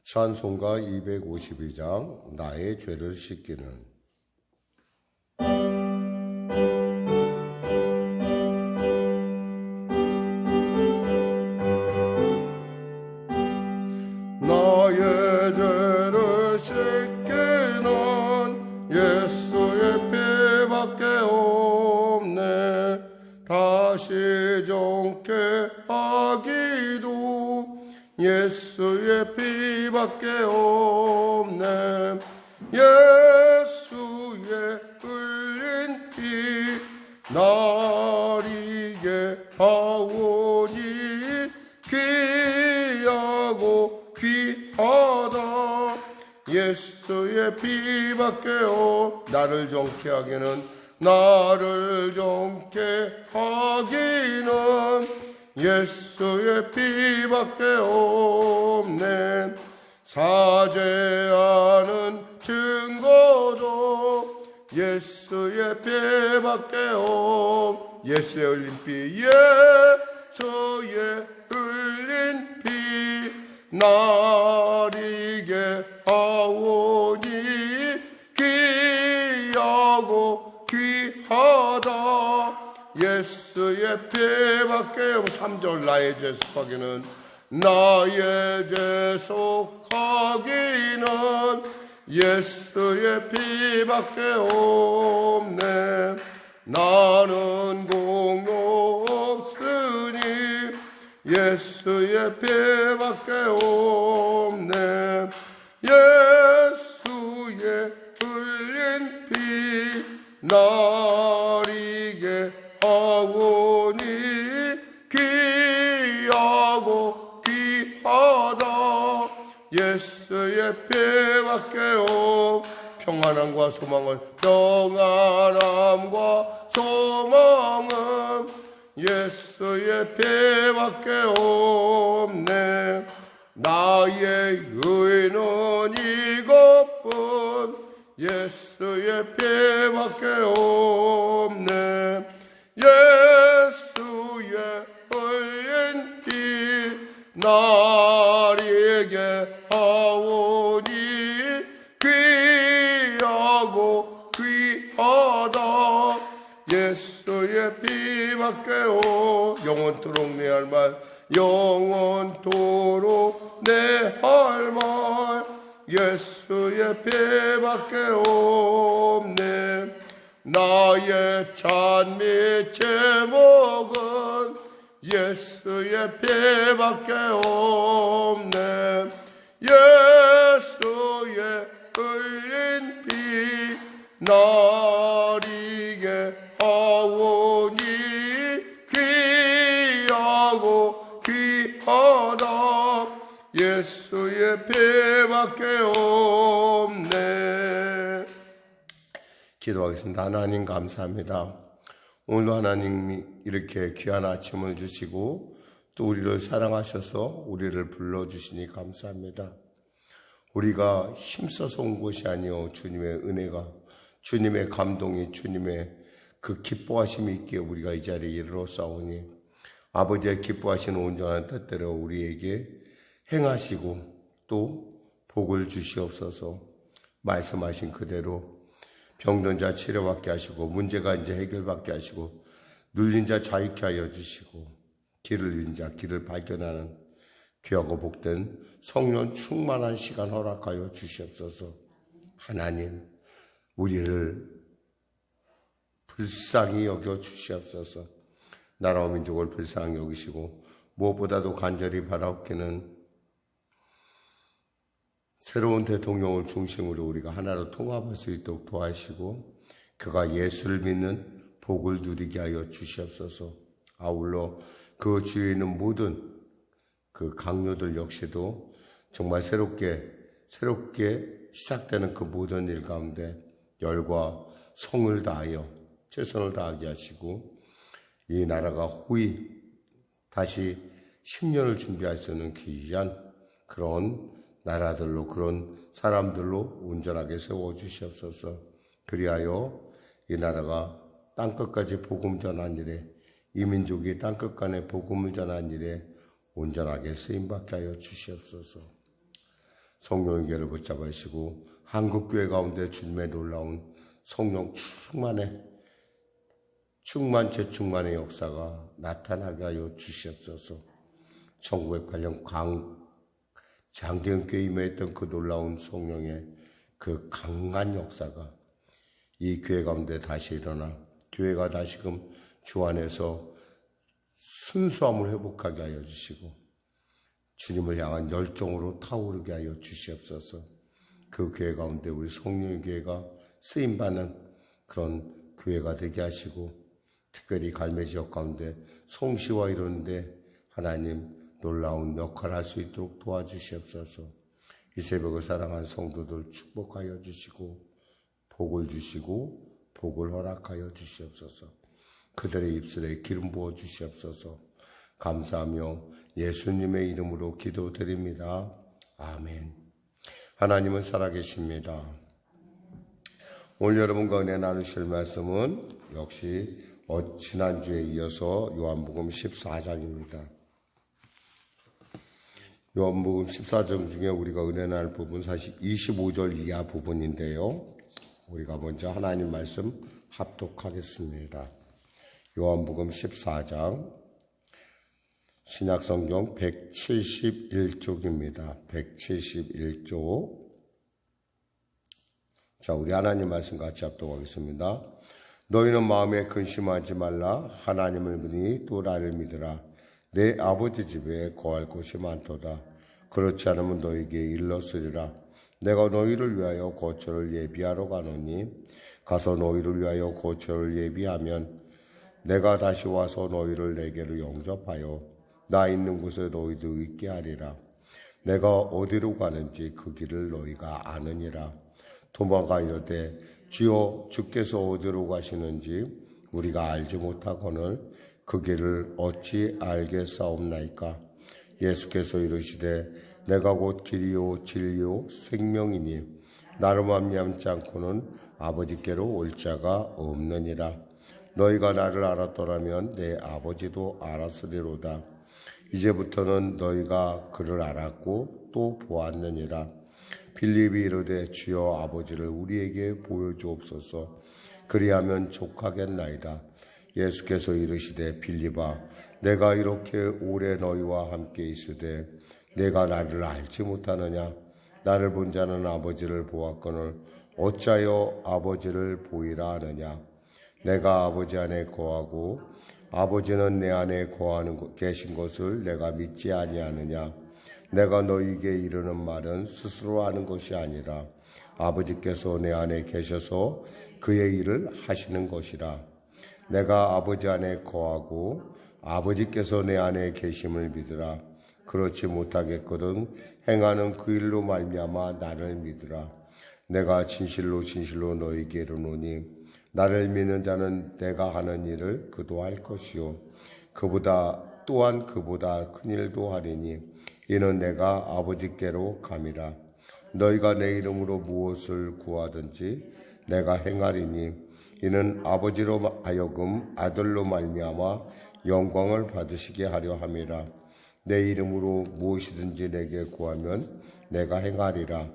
찬송가 252장 나의 죄를 씻기는. 나의 죄를 씻기는 예수의 피밖에 없네. 다시 정케 하기도 예수의 피밖에 없네. 예수의 흘린 피 나리게 하오니 귀하고 귀하다. 예수의 피밖에 나를 정케 하기는, 나를 정케 하기는 예수의 피밖에 없네. 사죄하는 증거도 예수의 피밖에 예수의 흘린 피, 예수의 흘린 피 나리게 하오니 귀하고 귀하다. 예수의 피밖에 3절 나의 죄 속하기는, 나의 죄 속하기는 예수의 피밖에 없네. 나는 공로 없으니 예수의 피밖에 없네. 예수의 흘린 피 나리게 하오니 귀하고 귀하다. 예수의 피밖에 평안함과 소망은, 평안함과 소망은 예수의 피밖에 없네. 나의 의는 이것뿐 예수의 피밖에 없네. 예수의 흘린 피 나리게 하오니 귀하고 귀하다. 예수의 피밖에 영원토록 내 할 말, 영원토록 내 할 말 예수의 피밖에 없네. 나의 찬미 제목은 예수의 피밖에 없네. 예수의 흘린 피 나리게 하오니 귀하고 귀하다. 예수의 피밖에 없네. 기도하겠습니다. 하나님 감사합니다. 오늘도 하나님이 이렇게 귀한 아침을 주시고 또 우리를 사랑하셔서 우리를 불러주시니 감사합니다. 우리가 힘써서 온 것이 아니요 주님의 은혜가, 주님의 감동이, 주님의 그 기뻐하심이 있기에 우리가 이 자리에 이르렀사오니 아버지의 기뻐하시는 온전한 뜻대로 우리에게 행하시고 또 복을 주시옵소서. 말씀하신 그대로 병든 자 치료받게 하시고, 문제가 이제 해결받게 하시고, 눌린 자 자유케 하여 주시고, 길을 잃은 자 길을 발견하는 귀하고 복된 성령 충만한 시간 허락하여 주시옵소서. 하나님, 우리를 불쌍히 여겨 주시옵소서. 나라와 민족을 불쌍히 여기시고 무엇보다도 간절히 바라옵기는 새로운 대통령을 중심으로 우리가 하나로 통합할 수 있도록 도와주시고 그가 예수를 믿는 복을 누리게 하여 주시옵소서. 아울러 그 주위에 있는 모든 그 강요들 역시도 정말 새롭게 시작되는 그 모든 일 가운데 열과 성을 다하여 최선을 다하게 하시고 이 나라가 후이 다시 10년을 준비할 수 있는 귀한 그런 나라들로, 그런 사람들로 온전하게 세워주시옵소서. 그리하여 이 나라가 땅끝까지 복음 전한 일에, 이 민족이 땅끝간에 복음을 전한 일에 온전하게 쓰임받게 하여 주시옵소서. 성령의 교회를 붙잡으시고 한국교회 가운데 주님의 놀라운 성령 재충만의 역사가 나타나게 하여 주시옵소서. 1908년 장대현 교회에 임했던 그 놀라운 성령의 그 강한 역사가 이 교회 가운데 다시 일어나 교회가 다시금 주 안에서 순수함을 회복하게 하여 주시고 주님을 향한 열정으로 타오르게 하여 주시옵소서. 그 교회 가운데 우리 성령의 교회가 쓰임받는 그런 교회가 되게 하시고 특별히 갈매지역 가운데 송시와 이루는데 하나님 놀라운 역할을 할 수 있도록 도와주시옵소서. 이 새벽을 사랑하는 성도들 축복하여 주시고 복을 주시고 복을 허락하여 주시옵소서. 그들의 입술에 기름 부어 주시옵소서. 감사하며 예수님의 이름으로 기도드립니다. 아멘. 하나님은 살아계십니다. 오늘 여러분과 은혜 나누실 말씀은 역시 지난주에 이어서 요한복음 14장입니다. 요한복음 14장 중에 우리가 은혜 나눌 부분 사실 25절 이하 부분인데요. 우리가 먼저 하나님 말씀 합독하겠습니다. 요한복음 14장 신약성경 171쪽입니다. 171쪽. 자, 우리 하나님 말씀 같이 합독하겠습니다. 너희는 마음에 근심하지 말라. 하나님을 믿으니 또 나를 믿으라. 내 아버지 집에 거할 곳이 많도다. 그렇지 않으면 너희에게 일렀으리라. 내가 너희를 위하여 거처를 예비하러 가노니 가서 너희를 위하여 거처를 예비하면 내가 다시 와서 너희를 내게로 영접하여 나 있는 곳에 너희도 있게 하리라. 내가 어디로 가는지 그 길을 너희가 아느니라. 도마가 이르되 주여 주께서 어디로 가시는지 우리가 알지 못하거늘 그 길을 어찌 알겠사옵나이까. 예수께서 이르시되 내가 곧 길이요 진리요 생명이니 나로 말미암지 않고는 아버지께로 올 자가 없느니라. 너희가 나를 알았더라면 내 아버지도 알았으리로다. 이제부터는 너희가 그를 알았고 또 보았느니라. 빌립이 이르되 주여 아버지를 우리에게 보여주옵소서. 그리하면 족하겠나이다. 예수께서 이르시되 빌립아 내가 이렇게 오래 너희와 함께 있으되 내가 나를 알지 못하느냐. 나를 본 자는 아버지를 보았거늘 어찌하여 아버지를 보이라 하느냐. 내가 아버지 안에 거하고 아버지는 내 안에 거하는 계신 것을 내가 믿지 아니하느냐. 내가 너희에게 이르는 말은 스스로 하는 것이 아니라 아버지께서 내 안에 계셔서 그의 일을 하시는 것이라. 내가 아버지 안에 거하고 아버지께서 내 안에 계심을 믿으라. 그렇지 못하겠거든 행하는 그 일로 말미암아 나를 믿으라. 내가 진실로 진실로 너희에게 이르노니 나를 믿는 자는 내가 하는 일을 그도 할 것이요 또한 그보다 큰 일도 하리니 이는 내가 아버지께로 감이라. 너희가 내 이름으로 무엇을 구하든지 내가 행하리니 이는 아버지로 하여금 아들로 말미암아 영광을 받으시게 하려 함이라. 내 이름으로 무엇이든지 내게 구하면 내가 행하리라.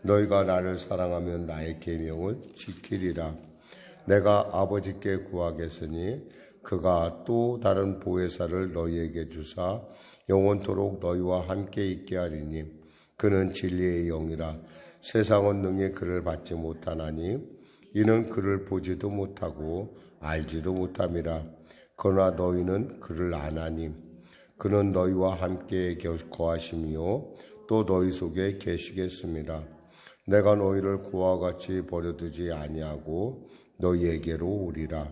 너희가 나를 사랑하면 나의 계명을 지키리라. 내가 아버지께 구하겠으니 그가 또 다른 보혜사를 너희에게 주사 영원토록 너희와 함께 있게 하리니 그는 진리의 영이라. 세상은 능히 그를 받지 못하나니 이는 그를 보지도 못하고 알지도 못함이라. 그러나 너희는 그를 아나니 그는 너희와 함께 거하시며 또 너희 속에 계시겠습니다. 내가 너희를 고와 같이 버려두지 아니하고 너희에게로 오리라.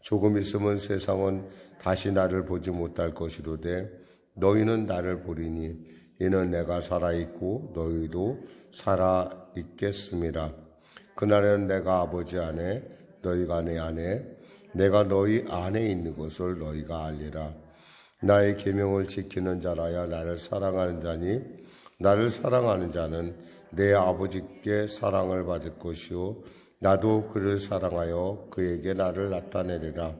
조금 있으면 세상은 다시 나를 보지 못할 것이로되 너희는 나를 보리니 이는 내가 살아있고 너희도 살아있겠습니다. 그날에는 내가 아버지 안에 너희가 내 안에 내가 너희 안에 있는 것을 너희가 알리라. 나의 계명을 지키는 자라야 나를 사랑하는 자니 나를 사랑하는 자는 내 아버지께 사랑을 받을 것이요 나도 그를 사랑하여 그에게 나를 나타내리라.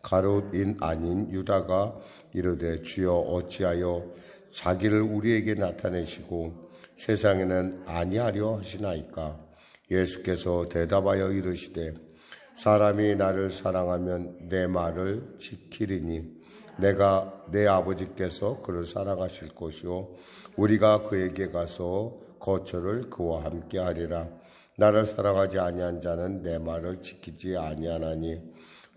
가롯인 아닌 유다가 이르되 주여 어찌하여 자기를 우리에게 나타내시고 세상에는 아니하려 하시나이까. 예수께서 대답하여 이르시되 사람이 나를 사랑하면 내 말을 지키리니 내가 내 아버지께서 그를 사랑하실 것이요 우리가 그에게 가서 거처를 그와 함께 하리라. 나를 사랑하지 아니한 자는 내 말을 지키지 아니하나니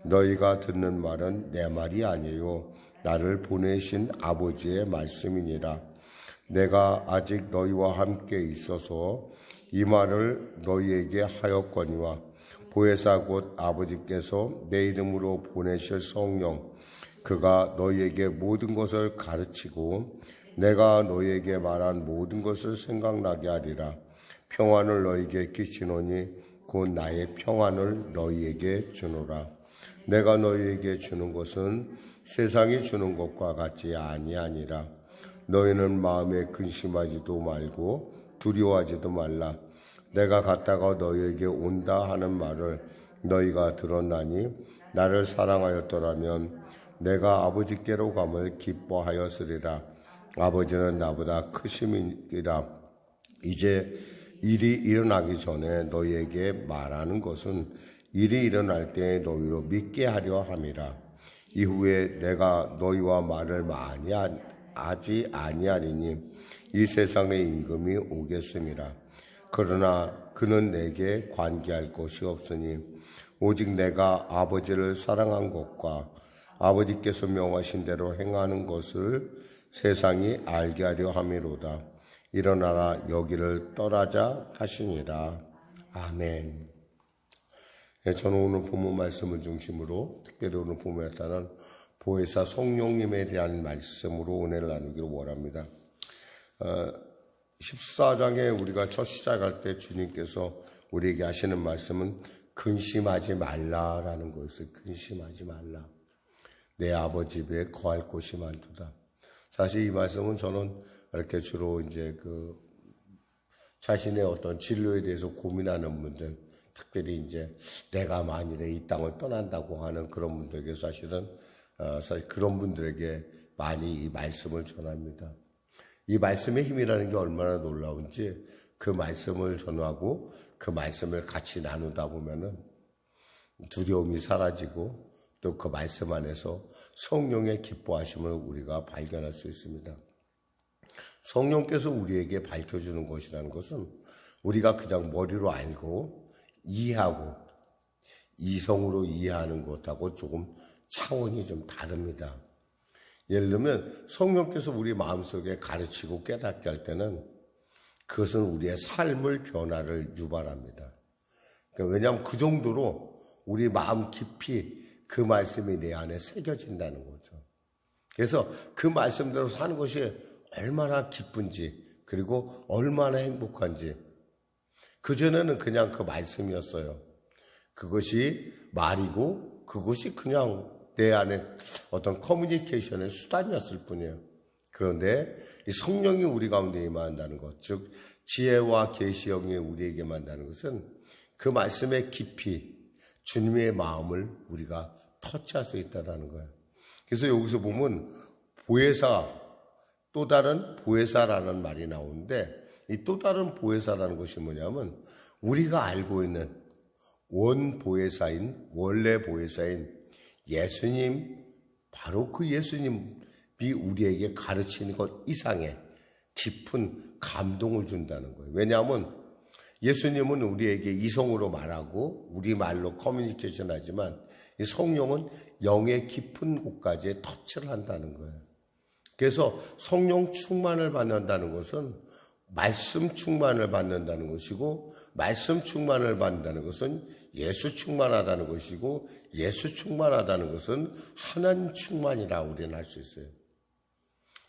너희가 듣는 말은 내 말이 아니요 나를 보내신 아버지의 말씀이니라. 내가 아직 너희와 함께 있어서 이 말을 너희에게 하였거니와 보혜사 곧 아버지께서 내 이름으로 보내실 성령 그가 너희에게 모든 것을 가르치고 내가 너희에게 말한 모든 것을 생각나게 하리라. 평안을 너희에게 끼치노니 곧 나의 평안을 너희에게 주노라. 내가 너희에게 주는 것은 세상이 주는 것과 같지 아니하니라. 너희는 마음에 근심하지도 말고 두려워하지도 말라. 내가 갔다가 너희에게 온다 하는 말을 너희가 들었나니 나를 사랑하였더라면 내가 아버지께로 감을 기뻐하였으리라. 아버지는 나보다 크심이라. 이제 일이 일어나기 전에 너희에게 말하는 것은 일이 일어날 때 너희로 믿게 하려 함이라. 이후에 내가 너희와 말을 많이 하지 아니하리니 이 세상의 임금이 오겠음이라. 그러나 그는 내게 관계할 것이 없으니 오직 내가 아버지를 사랑한 것과 아버지께서 명하신 대로 행하는 것을 세상이 알게 하려 함이로다. 일어나라 여기를 떠나자 하시니라. 아멘. 저는 오늘 본문 말씀을 중심으로 특별히 오늘 본문에 따른 보혜사 성령님에 대한 말씀으로 은혜를 나누기를 원합니다. 14장에 우리가 첫 시작할 때 주님께서 우리에게 하시는 말씀은 근심하지 말라라는 거였어요. 근심하지 말라. 내 아버지 집에 거할 곳이 많도다. 사실 이 말씀은 저는 이렇게 주로 이제 자신의 어떤 진로에 대해서 고민하는 분들, 특별히 이제 내가 만일에 이 땅을 떠난다고 하는 그런 분들에게 사실 그런 분들에게 많이 이 말씀을 전합니다. 이 말씀의 힘이라는 게 얼마나 놀라운지 그 말씀을 전하고 그 말씀을 같이 나누다 보면은 두려움이 사라지고 또 그 말씀 안에서 성령의 기뻐하심을 우리가 발견할 수 있습니다. 성령께서 우리에게 밝혀주는 것이라는 것은 우리가 그냥 머리로 알고 이해하고 이성으로 이해하는 것하고 조금 차원이 좀 다릅니다. 예를 들면 성령께서 우리 마음속에 가르치고 깨닫게 할 때는 그것은 우리의 삶의 변화를 유발합니다. 그러니까 왜냐하면 그 정도로 우리 마음 깊이 그 말씀이 내 안에 새겨진다는 거죠. 그래서 그 말씀대로 사는 것이 얼마나 기쁜지 그리고 얼마나 행복한지 그전에는 그냥 그 말씀이었어요. 그것이 말이고 그것이 그냥 내 안에 어떤 커뮤니케이션의 수단이었을 뿐이에요. 그런데 이 성령이 우리 가운데 임한다는 것, 즉 지혜와 계시형이 우리에게 임한다는 것은 그 말씀의 깊이 주님의 마음을 우리가 터치할 수 있다는 거예요. 그래서 여기서 보면 보혜사, 또 다른 보혜사라는 말이 나오는데 이 또 다른 보혜사라는 것이 뭐냐면 우리가 알고 있는 원래 보혜사인 예수님, 바로 그 예수님이 우리에게 가르치는 것 이상의 깊은 감동을 준다는 거예요. 왜냐하면 예수님은 우리에게 이성으로 말하고 우리 말로 커뮤니케이션 하지만 이 성령은 영의 깊은 곳까지 터치를 한다는 거예요. 그래서 성령 충만을 받는다는 것은 말씀 충만을 받는다는 것이고 말씀 충만을 받는다는 것은 예수 충만하다는 것이고 예수 충만하다는 것은 하나님 충만이라 우리는 할 수 있어요.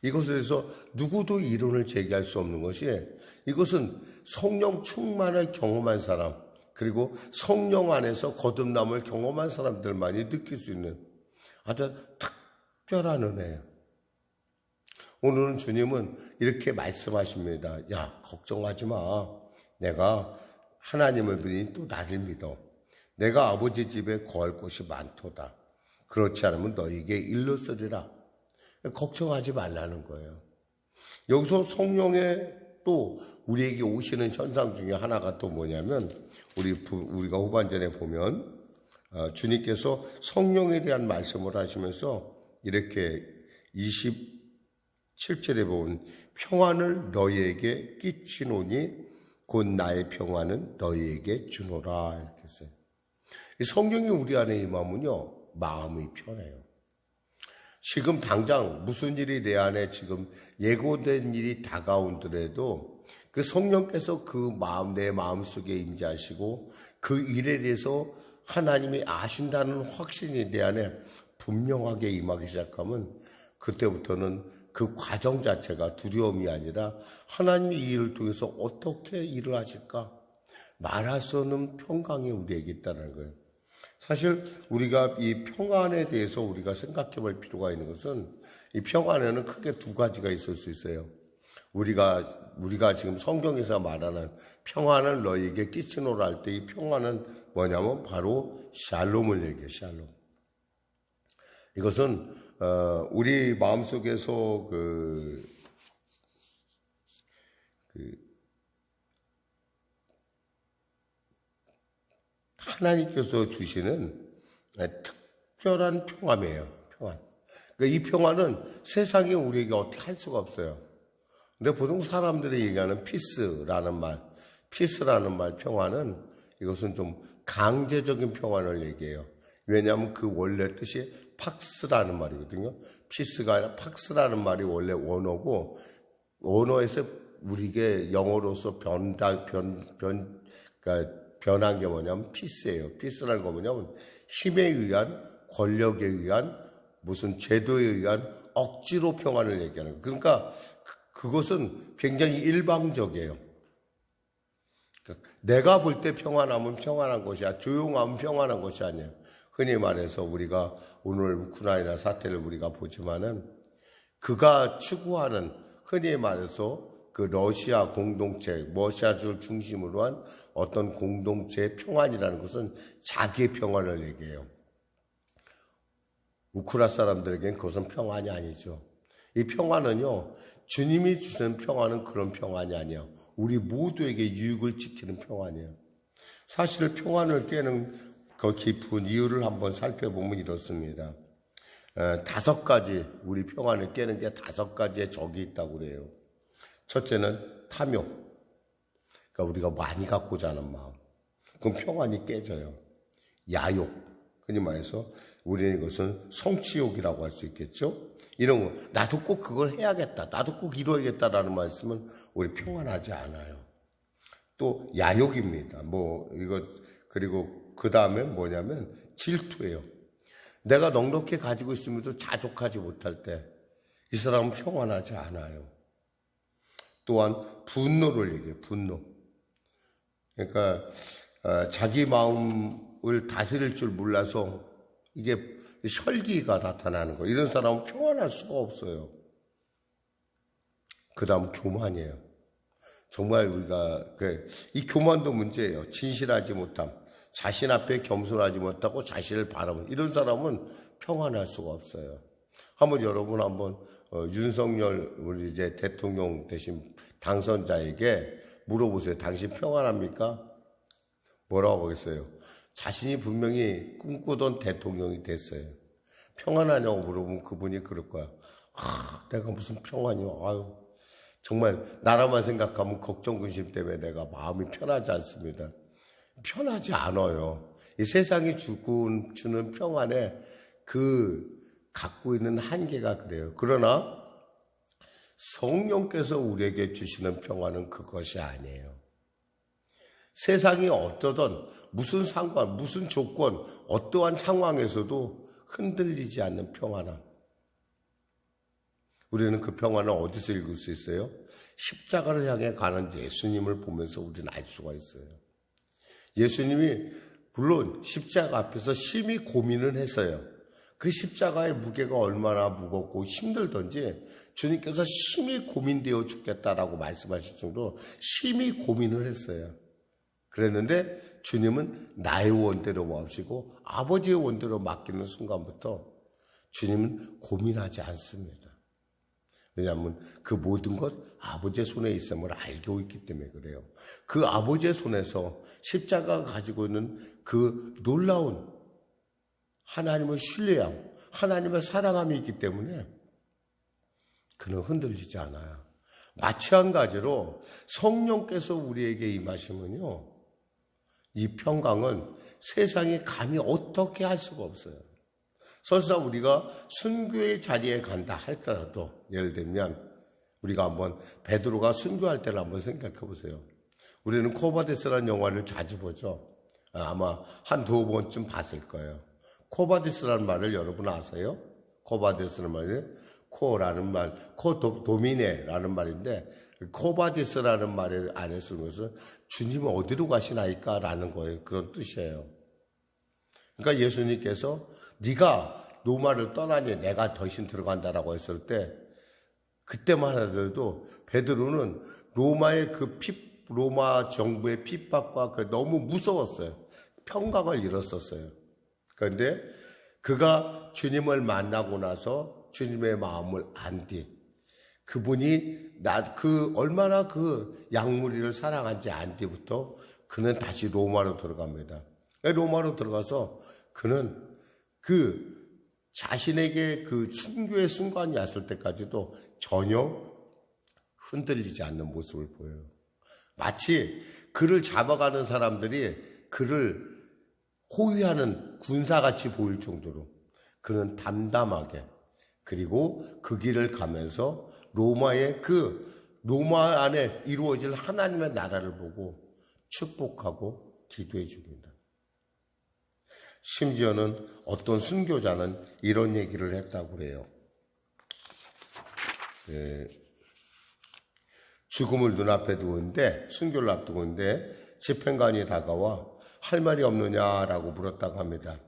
이것에 대해서 누구도 이론을 제기할 수 없는 것이 이것은 성령 충만을 경험한 사람 그리고 성령 안에서 거듭남을 경험한 사람들만이 느낄 수 있는 아주 특별한 은혜예요. 오늘은 주님은 이렇게 말씀하십니다. 야, 걱정하지 마. 내가 하나님을 믿으니 또 나를 믿어. 내가 아버지 집에 거할 곳이 많도다. 그렇지 않으면 너에게 일렀으리라. 걱정하지 말라는 거예요. 여기서 성령의 또 우리에게 오시는 현상 중에 하나가 또 뭐냐면 우리가 후반전에 보면 주님께서 성령에 대한 말씀을 하시면서 이렇게 27절에 보면 평안을 너희에게 끼치노니 곧 나의 평안은 너희에게 주노라 이렇게 했어요. 성령이 우리 안에 임하면요 마음이 편해요. 지금 당장 무슨 일이 내 안에 지금 예고된 일이 다가온더라도 그 성령께서 내 마음속에 임재하시고 그 일에 대해서 하나님이 아신다는 확신이 내 안에 분명하게 임하기 시작하면 그때부터는 그 과정 자체가 두려움이 아니라 하나님이 이 일을 통해서 어떻게 일을 하실까 말할 수 없는 평강이 우리에게 있다는 거예요. 사실 우리가 이 평안에 대해서 우리가 생각해 볼 필요가 있는 것은 이 평안에는 크게 두 가지가 있을 수 있어요. 우리가 지금 성경에서 말하는 평안을 너희에게 끼치노라 할 때 이 평안은 뭐냐면 바로 샬롬을 얘기해요. 샬롬. 이것은 우리 마음속에서 하나님께서 주시는 특별한 평안이에요. 평안. 그러니까 이 평안은 세상에 우리에게 어떻게 할 수가 없어요. 근데 보통 사람들이 얘기하는 피스라는 말, 평안은 이것은 좀 강제적인 평안을 얘기해요. 왜냐하면 그 원래 뜻이 팍스라는 말이거든요. 피스가 아니라 팍스라는 말이 원래 원어고, 원어에서 우리에게 영어로서 변한 게 뭐냐면 피스예요. 피스라는 거 뭐냐면 힘에 의한, 권력에 의한, 무슨 제도에 의한 억지로 평안을 얘기하는 거예요. 그러니까 그것은 굉장히 일방적이에요. 그러니까 내가 볼 때 평안하면 평안한 것이야. 조용하면 평안한 것이 아니에요. 흔히 말해서 우리가 오늘 우크라이나 사태를 우리가 보지만은 그가 추구하는 흔히 말해서 그 러시아 공동체, 러시아를 중심으로 한 어떤 공동체의 평안이라는 것은 자기의 평안을 얘기해요. 우크라 사람들에겐 그것은 평안이 아니죠. 이 평안은요, 주님이 주시는 평안은 그런 평안이 아니에요. 우리 모두에게 유익을 지키는 평안이에요. 사실 평안을 깨는 그 깊은 이유를 한번 살펴보면 이렇습니다. 5가지, 우리 평안을 깨는 게 5가지의 적이 있다고 그래요. 첫째는 탐욕. 그러니까 우리가 많이 갖고자 하는 마음. 그럼 평안이 깨져요. 야욕. 흔히 말해서 우리는 이것은 성취욕이라고 할 수 있겠죠. 이런 거, 나도 꼭 그걸 해야겠다. 나도 꼭 이루어야겠다라는 말씀은 우리 평안하지 않아요. 또 야욕입니다. 그리고 그 다음에 뭐냐면 질투예요. 내가 넉넉히 가지고 있으면서 자족하지 못할 때 이 사람은 평안하지 않아요. 또한 분노를 얘기해요. 분노. 그러니까 자기 마음을 다스릴 줄 몰라서 이게 혈기가 나타나는 거예요. 이런 사람은 평안할 수가 없어요. 그 다음 교만이에요. 정말 우리가 이 교만도 문제예요. 진실하지 못함. 자신 앞에 겸손하지 못하고 자신을 바라보는 이런 사람은 평안할 수가 없어요. 여러분 윤석열 우리 이제 대통령 되신 당선자에게 물어보세요. 당신 평안합니까? 뭐라고 하겠어요? 자신이 분명히 꿈꾸던 대통령이 됐어요. 평안하냐고 물어보면 그분이 그럴 거야. 내가 무슨 평안이요? 정말 나라만 생각하면 걱정 근심 때문에 내가 마음이 편하지 않습니다. 편하지 않아요. 이 세상이 주는 평안에 갖고 있는 한계가 그래요. 그러나 성령께서 우리에게 주시는 평안은 그것이 아니에요. 세상이 어떠든 무슨 상관, 무슨 조건, 어떠한 상황에서도 흔들리지 않는 평안함. 우리는 그 평안을 어디서 읽을 수 있어요? 십자가를 향해 가는 예수님을 보면서 우리는 알 수가 있어요. 예수님이 물론 십자가 앞에서 심히 고민을 했어요. 그 십자가의 무게가 얼마나 무겁고 힘들던지 주님께서 심히 고민되어 죽겠다라고 말씀하실 정도로 심히 고민을 했어요. 그랬는데 주님은 나의 원대로 마시고 아버지의 원대로 맡기는 순간부터 주님은 고민하지 않습니다. 왜냐하면 그 모든 것 아버지의 손에 있음을 알고 있기 때문에 그래요. 그 아버지의 손에서 십자가가 가지고 있는 그 놀라운 하나님의 신뢰함, 하나님의 사랑함이 있기 때문에 그는 흔들리지 않아요. 마찬가지로 성령께서 우리에게 임하시면요, 이 평강은 세상이 감히 어떻게 할 수가 없어요. 설사 우리가 순교의 자리에 간다 할지라도, 예를 들면 우리가 한번 베드로가 순교할 때를 한번 생각해 보세요. 우리는 코바디스라는 영화를 자주 보죠. 아마 한 두 번쯤 봤을 거예요. 코바디스라는 말을 여러분 아세요? 코바디스라는 말이 코라는 말, 도미네라는 말인데, 코바디스라는 말을 안에 쓰는 것은 주님은 어디로 가시나이까? 라는 거예요. 그런 뜻이에요. 그러니까 예수님께서 네가 로마를 떠나니 내가 더신 들어간다라고 했을 때, 그때만 하더라도 베드로는 로마 정부의 핍박과 너무 무서웠어요. 평강을 잃었었어요. 그런데 그가 주님을 만나고 나서 주님의 마음을 안 뒤, 그분이 얼마나 그 양무리를 사랑한지 안 뒤부터 그는 다시 로마로 들어갑니다. 로마로 들어가서 그는 그 자신에게 그 순교의 순간이 왔을 때까지도 전혀 흔들리지 않는 모습을 보여요. 마치 그를 잡아가는 사람들이 그를 호위하는 군사같이 보일 정도로 그는 담담하게, 그리고 그 길을 가면서 로마 안에 이루어질 하나님의 나라를 보고 축복하고 기도해 줍니다. 심지어는 어떤 순교자는 이런 얘기를 했다고 그래요. 죽음을 눈앞에 두고 있는데, 순교를 앞두고 있는데 집행관이 다가와 할 말이 없느냐라고 물었다고 합니다.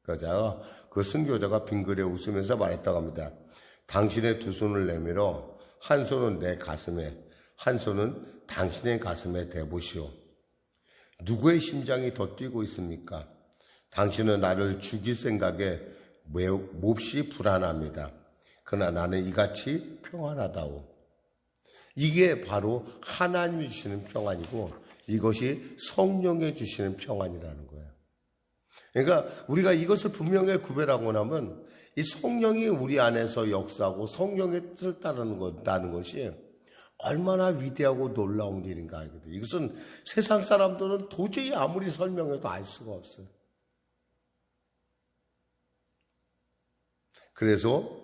그러자 그 순교자가 빙그레 웃으면서 말했다고 합니다. 당신의 두 손을 내밀어 한 손은 내 가슴에, 한 손은 당신의 가슴에 대보시오. 누구의 심장이 더 뛰고 있습니까? 당신은 나를 죽일 생각에 몹시 불안합니다. 그러나 나는 이같이 평안하다오. 이게 바로 하나님이 주시는 평안이고, 이것이 성령이 주시는 평안이라는 거예요. 그러니까 우리가 이것을 분명히 구별하고 나면 이 성령이 우리 안에서 역사하고 성령의 뜻을 따르는 것이 얼마나 위대하고 놀라운 일인가 알거든요. 이것은 세상 사람들은 도저히 아무리 설명해도 알 수가 없어요. 그래서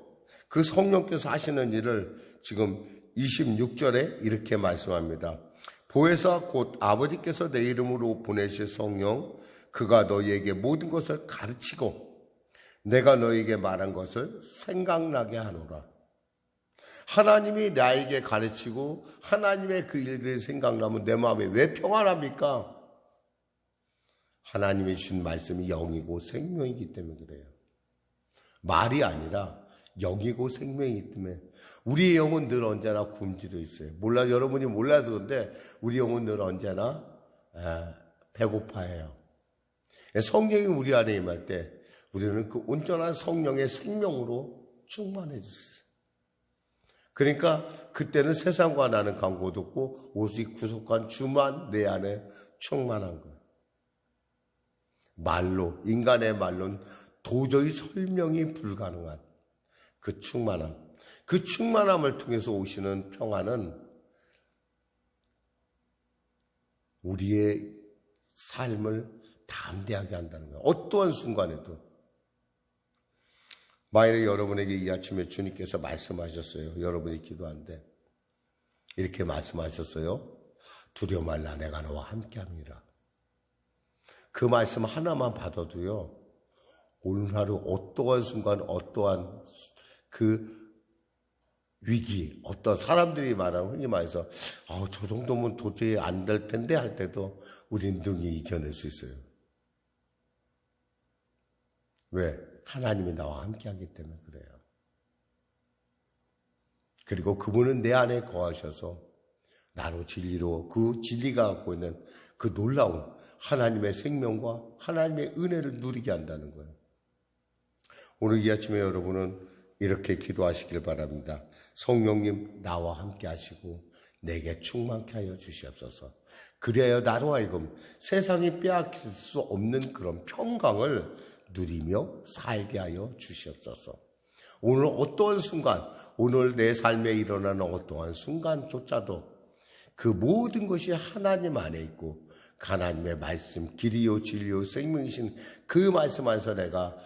그 성령께서 하시는 일을 지금 26절에 이렇게 말씀합니다. 보혜사 곧 아버지께서 내 이름으로 보내실 성령, 그가 너희에게 모든 것을 가르치고 내가 너희에게 말한 것을 생각나게 하노라. 하나님이 나에게 가르치고 하나님의 그 일들이 생각나면 내 마음이 왜 평안합니까? 하나님이 주신 말씀이 영이고 생명이기 때문에 그래요. 말이 아니라 영이고 생명이기 때문에 우리의 영은 늘 언제나 굶주려 있어요. 여러분이 몰라서 그런데 우리 영은 늘 언제나 배고파해요. 성령이 우리 안에 임할 때 우리는 그 온전한 성령의 생명으로 충만해 주세요. 그러니까 그때는 세상과 나는 관계도 없고 오직 구속한 주만 내 안에 충만한 거예요. 인간의 말로는 도저히 설명이 불가능한 그 충만함, 그 충만함을 통해서 오시는 평안은 우리의 삶을 담대하게 한다는 거예요. 어떠한 순간에도. 만약에 여러분에게 이 아침에 주님께서 말씀하셨어요. 여러분이 기도하는데 이렇게 말씀하셨어요. 두려워 말라, 내가 너와 함께합니다. 그 말씀 하나만 받아도요, 오늘 하루 어떠한 순간, 어떠한 그 위기, 어떤 사람들이 말하는, 흔히 말해서 저 정도면 도저히 안 될 텐데 할 때도 우린 능히 이겨낼 수 있어요. 왜? 하나님이 나와 함께하기 때문에 그래요. 그리고 그분은 내 안에 거하셔서 나로 진리로, 그 진리가 갖고 있는 그 놀라운 하나님의 생명과 하나님의 은혜를 누리게 한다는 거예요. 오늘 이 아침에 여러분은 이렇게 기도하시길 바랍니다. 성령님 나와 함께 하시고 내게 충만케 하여 주시옵소서. 그래야 나로 하여금 세상이 빼앗길 수 없는 그런 평강을 누리며 살게 하여 주시옵소서. 오늘 어떠한 순간, 오늘 내 삶에 일어나는 어떠한 순간조차도 그 모든 것이 하나님 안에 있고 하나님의 말씀, 길이요 진리요 생명이신 그 말씀 안에서 내가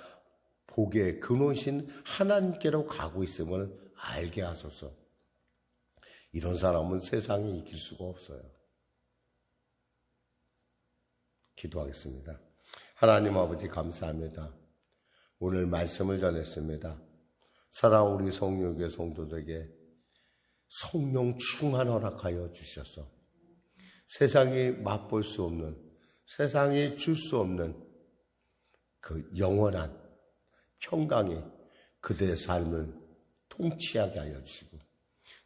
복의 근원이신 하나님께로 가고 있음을 알게 하소서. 이런 사람은 세상에 이길 수가 없어요. 기도하겠습니다. 하나님 아버지 감사합니다. 오늘 말씀을 전했습니다. 사랑 우리 성령의 성도들에게 성령 충만 허락하여 주셔서 세상이 맛볼 수 없는, 세상이 줄 수 없는 그 영원한 평강이 그대의 삶을 통치하게 하여 주시고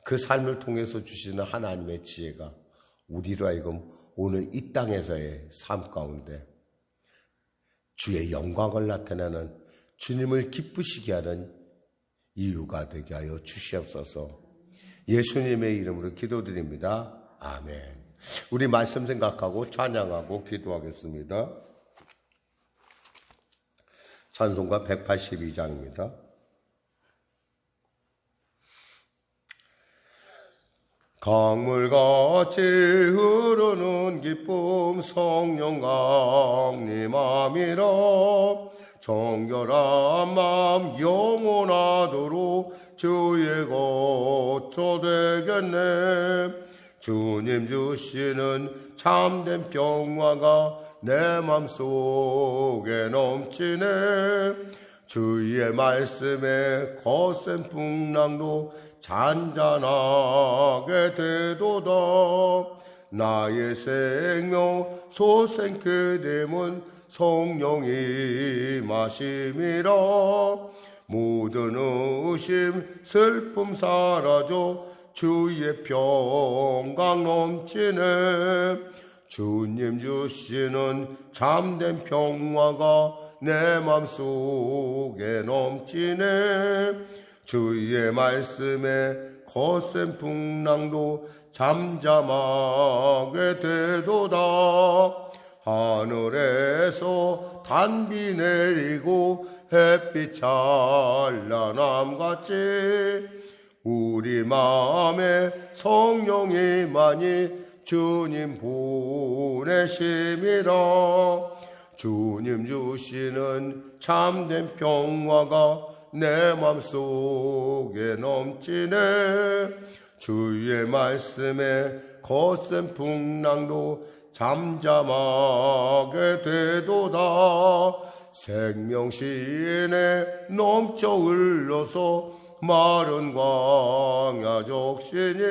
그 삶을 통해서 주시는 하나님의 지혜가 우리로 하여금 오늘 이 땅에서의 삶 가운데 주의 영광을 나타내는 주님을 기쁘시게 하는 이유가 되게 하여 주시옵소서. 예수님의 이름으로 기도드립니다. 아멘. 우리 말씀 생각하고 찬양하고 기도하겠습니다. 찬송가 182장입니다. 강물같이 흐르는 기쁨 성령 강림함이라. 정결한 마음 영원하도록 주의 거처 되겠네. 주님 주시는 참된 평화가 내 맘속에 넘치네. 주의 말씀에 거센 풍랑도 잔잔하게 되도다. 나의 생명 소생 그됨은 성령이 마심이라. 모든 의심 슬픔 사라져 주의 평강 넘치네. 주님 주시는 참된 평화가 내 맘속에 넘치네. 주의 말씀에 거센 풍랑도 잠잠하게 되도다. 하늘에서 단비 내리고 햇빛 찬란함같이 우리 마음에 성령이 많이 주님 보내심이라. 주님 주시는 참된 평화가 내 맘속에 넘치네. 주의 말씀에 거센 풍랑도 잠잠하게 되도다. 생명시에 넘쳐 흘러서 마른 광야 적시니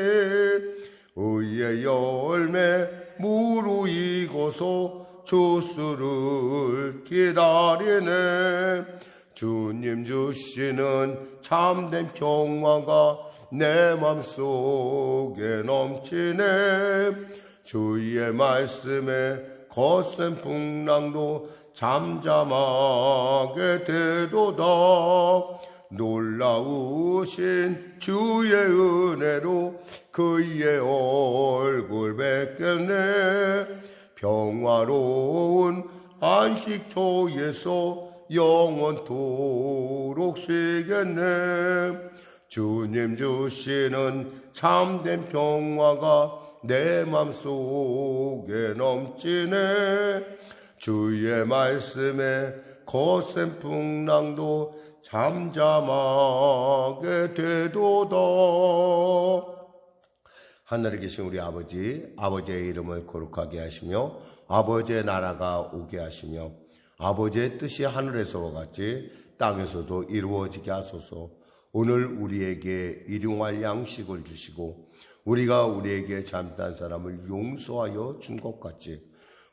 의의 열매 무르익어서 주수를 기다리네. 주님 주시는 참된 평화가 내 맘속에 넘치네. 주의 말씀에 거센 풍랑도 잠잠하게 되도다. 놀라우신 주의 은혜로 그의 얼굴 뵙겠네. 평화로운 안식처에서 영원토록 쉬겠네. 주님 주시는 참된 평화가 내 맘속에 넘치네. 주의 말씀에 거센 풍랑도 잠잠하게 되도다. 하늘에 계신 우리 아버지, 아버지의 이름을 거룩하게 하시며 아버지의 나라가 오게 하시며 아버지의 뜻이 하늘에서와 같이 땅에서도 이루어지게 하소서. 오늘 우리에게 일용할 양식을 주시고 우리가 우리에게 잘못한 사람을 용서하여 준 것 같이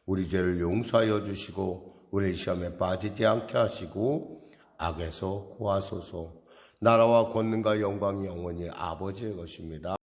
우리 죄를 용서하여 주시고 우리 시험에 빠지지 않게 하시고 악에서 구하소서. 나라와 권능과 영광이 영원히 아버지의 것입니다.